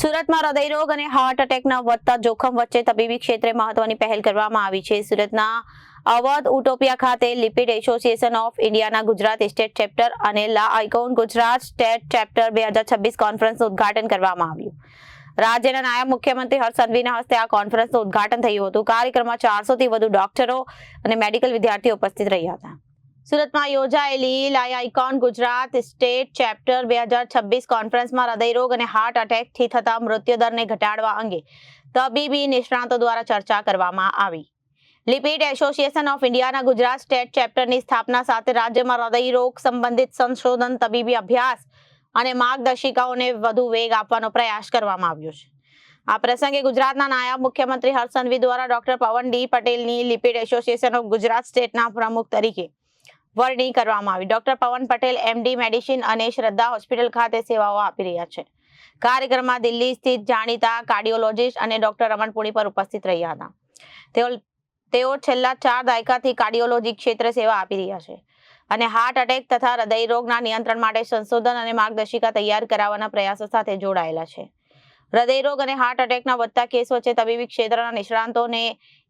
સુરતમાં હૃદયરોગ અને હાર્ટ એટેકના વધતા જોખમ વચ્ચે તબીબી ક્ષેત્રે મહત્વની પહેલ કરવામાં આવી છે. સુરતના અવધ ઉટોપિયા ખાતે લિપિડ એસોસિએશન ઓફ ઇન્ડિયાના ગુજરાત સ્ટેટ ચેપ્ટર અને લા આઇકોન ગુજરાત સ્ટેટ ચેપ્ટર 2026 કોન્ફરન્સનું ઉદ્ઘાટન કરવામાં આવ્યું. રાજ્યના નાયબ મુખ્યમંત્રી હર્ષ સંઘવીના હસ્તે આ કોન્ફરન્સનું ઉદ્ઘાટન થયું હતું. કાર્યક્રમમાં 400થી વધુ ડોક્ટરો અને મેડિકલ વિદ્યાર્થીઓ ઉપસ્થિત રહ્યા હતા. સુરતમાં યોજાયેલી લા આઇકોન ગુજરાત સ્ટેટ ચેપ્ટર 2026 કોન્ફરન્સમાં હૃદયરોગ અને હાર્ટ એટેકથી થતા મૃત્યુદરને ઘટાડવા અંગે તબીબી નિષ્ણાતો દ્વારા ચર્ચા કરવામાં આવી. લિપિડ એસોસિએશન ઓફ ઇન્ડિયાના ગુજરાત સ્ટેટ ચેપ્ટરની સ્થાપના સાથે રાજ્યમાં હૃદયરોગ સંબંધિત સંશોધન, તબીબી અભ્યાસ અને માર્ગદર્શિકાઓને વધુ વેગ આપવાનો પ્રયાસ કરવામાં આવ્યો છે. આ પ્રસંગે ગુજરાતના નાયબ મુખ્યમંત્રી હર્ષ સંઘવી દ્વારા ડોક્ટર પવન ડી પટેલની લિપિડ એસોસિએશન ઓફ ગુજરાત સ્ટેટના પ્રમુખ તરીકે વરણી કરવામાં આવી. ડોક્ટર પવન પટેલ એમડી મેડિસિન અને શ્રદ્ધા હોસ્પિટલ ખાતે સેવાઓ આપી રહ્યા છે. કાર્યક્રમમાં દિલ્હી સ્થિત જાણીતા કાર્ડિયોલોજિસ્ટ અને ડોક્ટર રમણ પુરી પર ઉપસ્થિત રહ્યા હતા. તેઓ છેલ્લા 4 દાયકાથી કાર્ડિયોલોજી ક્ષેત્રે સેવા આપી રહ્યા છે અને હાર્ટ એટેક તથા હૃદયરોગના નિયંત્રણ માટે સંશોધન અને માર્ગદર્શિકા તૈયાર કરાવવાના પ્રયાસો સાથે જોડાયેલા છે. હૃદયરોગ અને હાર્ટ એટેકના વધતા કેસ વચ્ચે તબીબી ક્ષેત્રના નિષ્ણાતોને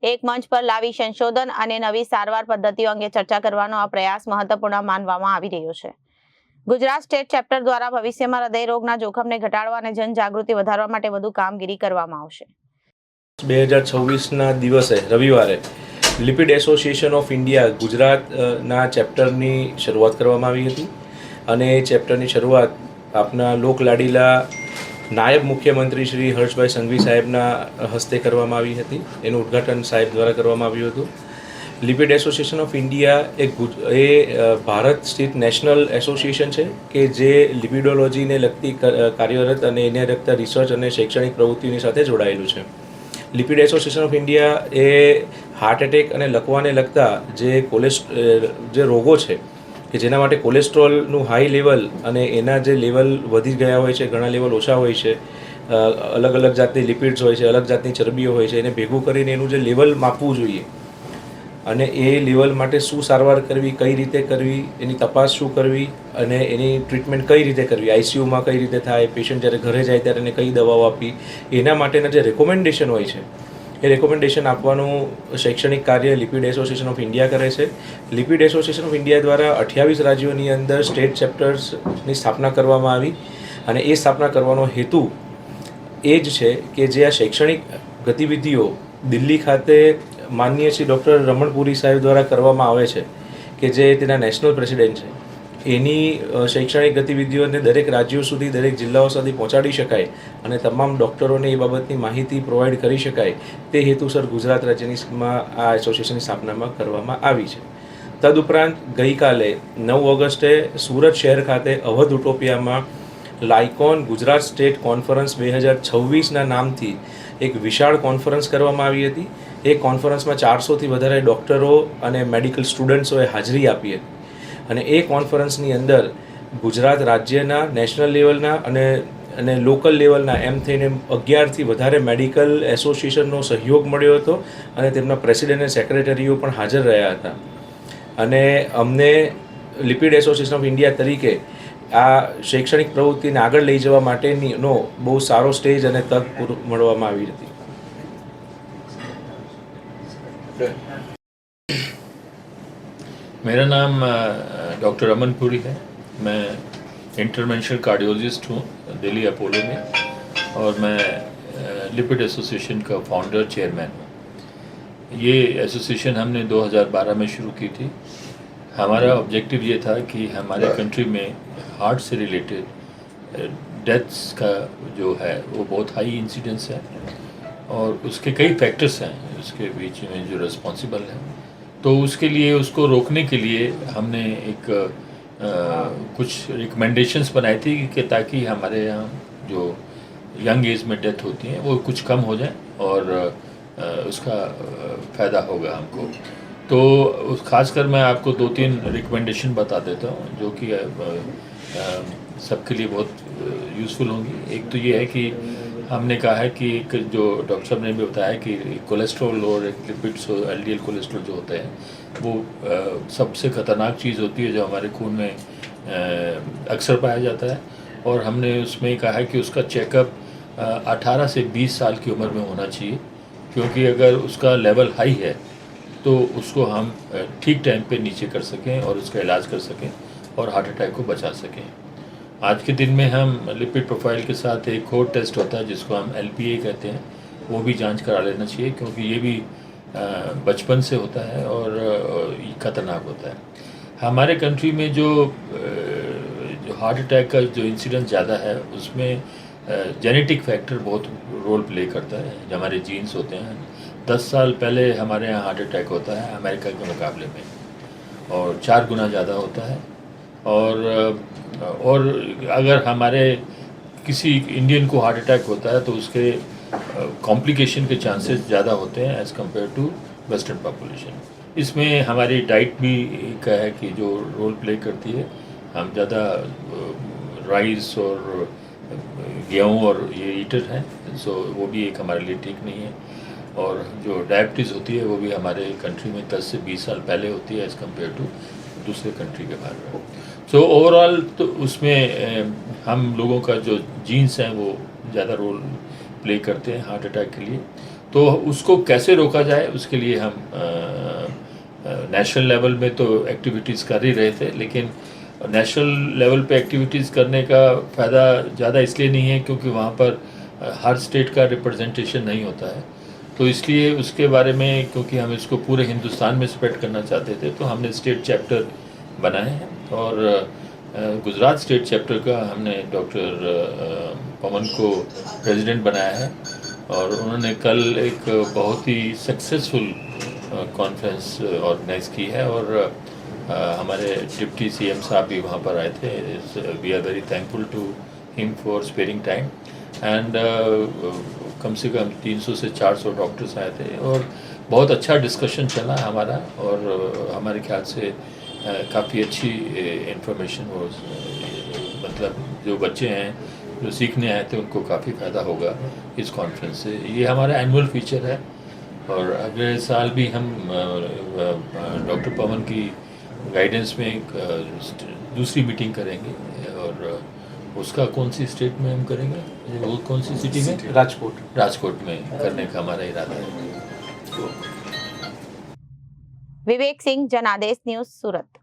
એક મંચ પર લાવી સંશોધન અને નવી સારવાર પદ્ધતિઓ અંગે ચર્ચા કરવાનો આ પ્રયાસ મહત્વપૂર્ણ માનવામાં આવી રહ્યો છે. ગુજરાત સ્ટેટ ચેપ્ટર દ્વારા ભવિષ્યમાં હૃદયરોગના જોખમને ઘટાડવા અને જનજાગૃતિ વધારવા માટે વધુ કામગીરી કરવામાં આવશે. 2026ના દિવસે રવિવારે લિપિડ એસોસિએશન ઓફ ઇન્ડિયા ગુજરાતના ચેપ્ટરની શરૂઆત કરવામાં આવી હતી અને એ ચેપ્ટરની શરૂઆત આપના લોકલાડીલા નાયબ મુખ્યમંત્રી શ્રી હર્ષભાઈ સંઘવી સાહેબના હસ્તે કરવામાં આવી હતી. એનું ઉદ્ઘાટન સાહેબ દ્વારા કરવામાં આવ્યું હતું. લિપિડ એસોસિએશન ઓફ ઇન્ડિયા એ ભારત સ્થિત નેશનલ એસોસિએશન છે કે જે લિપિડોલોજીને લગતી કાર્યરત અને એને લગતા રિસર્ચ અને શૈક્ષણિક પ્રવૃત્તિઓની સાથે જોડાયેલું છે. Lipid association of India A heart attack અને લકવાને લગતા જે રોગો છે કે જેના માટે કોલેસ્ટ્રોલનું હાઈ લેવલ અને એના જે લેવલ વધી ગયા હોય છે, ઘણા લેવલ ઓછા હોય છે, અલગ અલગ જાતની લિપિડ્સ હોય છે, અલગ જાતની ચરબીઓ હોય છે, એને ભેગું કરીને એનું જે લેવલ માપવું જોઈએ અને એ લેવલ માટે શું સારવાર કરવી, કઈ રીતે કરવી, એની તપાસ શું કરવી અને એની ટ્રીટમેન્ટ કઈ રીતે કરવી, આઈસીયુમાં કઈ રીતે થાય, પેશન્ટ જ્યારે ઘરે જાય ત્યારે એને કઈ દવાઓ આપવી, એના માટેના જે રેકોમેન્ડેશન હોય છે એ રેકોમેન્ડેશન આપવાનું શૈક્ષણિક કાર્ય લિપિડ એસોસિએશન ઓફ ઇન્ડિયા કરે છે. લિપિડ એસોસિએશન ઓફ ઇન્ડિયા દ્વારા 28 રાજ્યોની અંદર સ્ટેટ ચેપ્ટર્સની સ્થાપના કરવામાં આવી અને એ સ્થાપના કરવાનો હેતુ એ જ છે કે જે આ શૈક્ષણિક ગતિવિધિઓ દિલ્હી ખાતે માનનીય શ્રી ડૉક્ટર રમણ પુરી સાહેબ દ્વારા કરવામાં આવે છે કે જે તેના નેશનલ પ્રેસિડેન્ટ છે, એની શૈક્ષણિક ગતિવિધિઓને દરેક રાજ્યો સુધી, દરેક જિલ્લાઓ સુધી પહોંચાડી શકાય અને તમામ ડૉક્ટરોને એ બાબતની માહિતી પ્રોવાઈડ કરી શકાય તે હેતુસર ગુજરાત રાજ્યમાં આ એસોસિએશનની સ્થાપનામાં કરવામાં આવી છે. તદુપરાંત ગઈકાલે 9 ઓગસ્ટે સુરત શહેર ખાતે અવધ ઉટોપિયામાં લાઇકોન ગુજરાત સ્ટેટ કોન્ફરન્સ 2026ના નામથી એક વિશાળ કોન્ફરન્સ કરવામાં આવી હતી. એ કોન્ફરન્સમાં 400થી વધારે ડૉક્ટરો અને મેડિકલ સ્ટુડન્ટ્સોએ હાજરી આપી હતી અને એ કોન્ફરન્સની અંદર ગુજરાત રાજ્યના નેશનલ લેવલના અને લોકલ લેવલના એમ થઈને 11થી વધારે મેડિકલ એસોસિએશનનો સહયોગ મળ્યો હતો અને તેમના પ્રેસિડેન્ટ અને સેક્રેટરીઓ પણ હાજર રહ્યા હતા અને અમને લિપિડ એસોસિએશન ઓફ ઇન્ડિયા તરીકે આ શૈક્ષણિક પ્રવૃત્તિને આગળ લઈ જવા માટેનો બહુ સારો સ્ટેજ અને તક મળવામાં આવી હતી. मेरा नाम डॉक्टर रमन पुरी है. मैं इंटरवेंशनल कार्डियोलॉजिस्ट हूँ दिल्ली अपोलो में और मैं लिपिड एसोसिएशन का फाउंडर चेयरमैन हूँ. ये एसोसिएशन हमने 2012 में शुरू की थी. हमारा ऑब्जेक्टिव ये था कि हमारे कंट्री में हार्ट से रिलेटेड डेथ्स का जो है वो बहुत हाई इंसिडेंस है और उसके कई फैक्टर्स हैं उसके बीच में जो रिस्पॉन्सिबल है. तो उसके लिए उसको रोकने के लिए हमने एक कुछ रिकमेंडेशंस बनाई थी कि ताकि हमारे यहाँ जो यंग एज में डेथ होती हैं वो कुछ कम हो जाए और उसका फ़ायदा होगा हमको. तो खासकर मैं आपको 2-3 रिकमेंडेशन बता देता हूँ जो कि सबके लिए बहुत यूज़फुल होंगी. एक तो ये है कि हमने कहा है कि एक जो डॉक्टर साहब ने भी बताया कि कोलेस्ट्रॉल और लिपिड्स और एलडीएल कोलेस्ट्रॉल जो होते हैं वो सबसे ख़तरनाक चीज़ होती है जो हमारे खून में अक्सर पाया जाता है और हमने उसमें कहा है कि उसका चेकअप 18 से 20 साल की उम्र में होना चाहिए, क्योंकि अगर उसका लेवल हाई है तो उसको हम ठीक टाइम पे नीचे कर सकें और उसका इलाज कर सकें और हार्ट अटैक को बचा सकें। आज के दिन में हम लिपिड प्रोफाइल के साथ एक और टेस्ट होता है जिसको हम LPA कहते हैं, वो भी जांच करा लेना चाहिए, क्योंकि ये भी बचपन से होता है और ये खतरनाक होता है। हमारे कंट्री में जो हार्ट अटैक का जो इंसिडेंस ज़्यादा है उसमें जेनेटिक फैक्टर बहुत रोल प्ले करता है। जो हमारे जीन्स होते हैं, 10 साल पहले हमारे यहाँ हार्ट अटैक होता है अमेरिका के मुकाबले में, और 4 गुना ज़्यादा होता है। और अगर हमारे किसी इंडियन को हार्ट अटैक होता है तो उसके कॉम्प्लिकेशन के चांसेस ज़्यादा होते हैं as compare to western population. इसमें हमारी डाइट भी एक है कि जो रोल प्ले करती है। हम ज़्यादा राइस और गेहूँ और ये ईटर हैं, सो वो भी एक हमारे लिए ठीक नहीं है। और जो डायबिटीज़ होती है वो भी हमारे कंट्री में 10 से 20 साल पहले होती है एज़ कम्पेयर टू दूसरे कंट्री के बारे में। सो ओवरऑल तो उसमें हम लोगों का जो जीन्स हैं वो ज़्यादा रोल प्ले करते हैं हार्ट अटैक के लिए। तो उसको कैसे रोका जाए उसके लिए हम नेशनल लेवल में तो एक्टिविटीज़ कर ही रहे थे, लेकिन नेशनल लेवल पे एक्टिविटीज़ करने का फ़ायदा ज़्यादा इसलिए नहीं है क्योंकि वहाँ पर हर स्टेट का रिप्रेजेंटेशन नहीं होता है। तो इसलिए उसके बारे में, क्योंकि हम इसको पूरे हिंदुस्तान में स्प्रेड करना चाहते थे, तो हमने स्टेट चैप्टर बनाए हैं। और गुजरात स्टेट चैप्टर का हमने डॉक्टर पवन को प्रेसिडेंट बनाया है, और उन्होंने कल एक बहुत ही सक्सेसफुल कॉन्फ्रेंस ऑर्गेनाइज़ की है, और हमारे डिप्टी CM साहब भी वहाँ पर आए थे। We are very thankful to him for sparing time. And कम से कम 300 से 400 डॉक्टर्स आए थे, और बहुत अच्छा डिस्कशन चला हमारा, और हमारे ख्याल से काफ़ी अच्छी इंफॉर्मेशन हो, मतलब जो बच्चे हैं जो सीखने आए थे उनको काफ़ी फ़ायदा होगा इस कॉन्फ्रेंस से। ये हमारा एनुअल फीचर है, और अगले साल भी हम डॉक्टर पवन की गाइडेंस में एक दूसरी मीटिंग करेंगे, और उसका कौन सी स्टेट में हम करेंगे, वो कौन सी सिटी में? राजकोट में करने का हमारा इरादा है। विवेक सिंह, जनादेश न्यूज, सूरत।